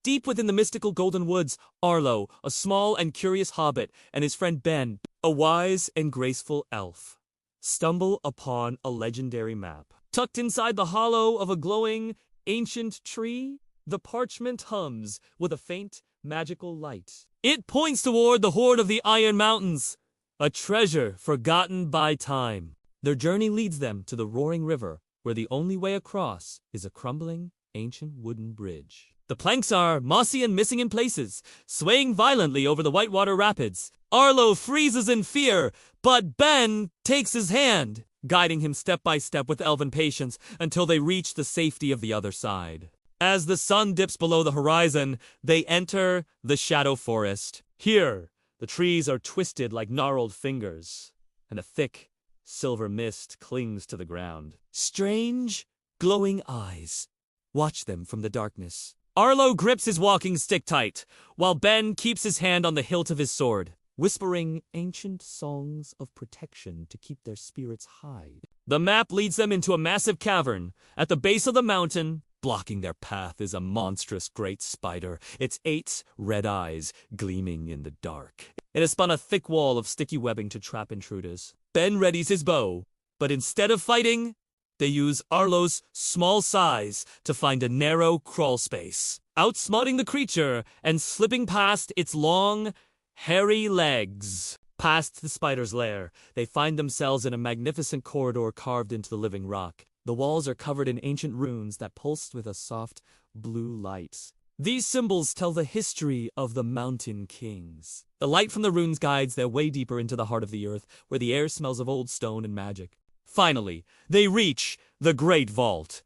Deep within the mystical golden woods, Arlo, a small and curious hobbit, and his friend Ben, a wise and graceful elf, stumble upon a legendary map. Tucked inside the hollow of a glowing, ancient tree, the parchment hums with a faint, magical light. It points toward the hoard of the Iron Mountains, a treasure forgotten by time. Their journey leads them to the roaring river, where the only way across is a crumbling, ancient wooden bridge. The planks are mossy and missing in places, swaying violently over the whitewater rapids. Arlo freezes in fear, but Ben takes his hand, guiding him step by step with elven patience until they reach the safety of the other side. As the sun dips below the horizon, they enter the Shadow Forest. Here, the trees are twisted like gnarled fingers, and a thick, silver mist clings to the ground. Strange, glowing eyes watch them from the darkness. Arlo grips his walking stick tight, while Ben keeps his hand on the hilt of his sword, whispering ancient songs of protection to keep their spirits high. The map leads them into a massive cavern. At the base of the mountain, blocking their path, is a monstrous great spider, its 8 red eyes gleaming in the dark. It has spun a thick wall of sticky webbing to trap intruders. Ben readies his bow, but instead of fighting, they use Arlo's small size to find a narrow crawl space. Outsmarting the creature and slipping past its long, hairy legs. Past the spider's lair, they find themselves in a magnificent corridor carved into the living rock. The walls are covered in ancient runes that pulse with a soft, blue light. These symbols tell the history of the Mountain Kings. The light from the runes guides their way deeper into the heart of the earth, where the air smells of old stone and magic. Finally, they reach the Great Vault.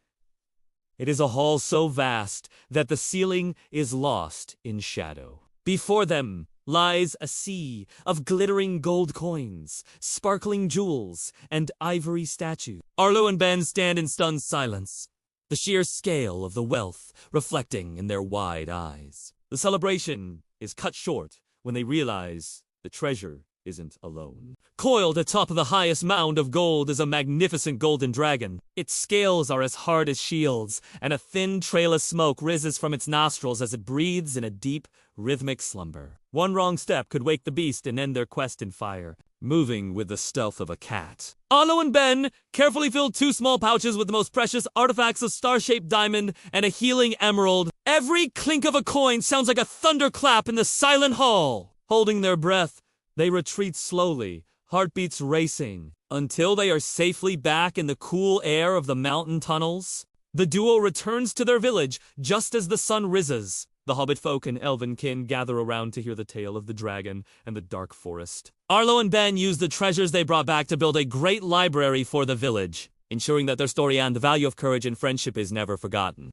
It is a hall so vast that the ceiling is lost in shadow. Before them lies a sea of glittering gold coins, sparkling jewels, and ivory statues. Arlo and Ben stand in stunned silence, the sheer scale of the wealth reflecting in their wide eyes. The celebration is cut short when they realize the treasure isn't alone. Coiled atop of the highest mound of gold is a magnificent golden dragon. Its scales are as hard as shields, and a thin trail of smoke rises from its nostrils as it breathes in a deep, rhythmic slumber. One wrong step could wake the beast and end their quest in fire, moving with the stealth of a cat. Arlo and Ben carefully fill 2 small pouches with the most precious artifacts of star-shaped diamond and a healing emerald. Every clink of a coin sounds like a thunderclap in the silent hall. Holding their breath, they retreat slowly, heartbeats racing, until they are safely back in the cool air of the mountain tunnels. The duo returns to their village just as the sun rises. The hobbit folk and elvenkin gather around to hear the tale of the dragon and the dark forest. Arlo and Ben use the treasures they brought back to build a great library for the village, ensuring that their story and the value of courage and friendship is never forgotten.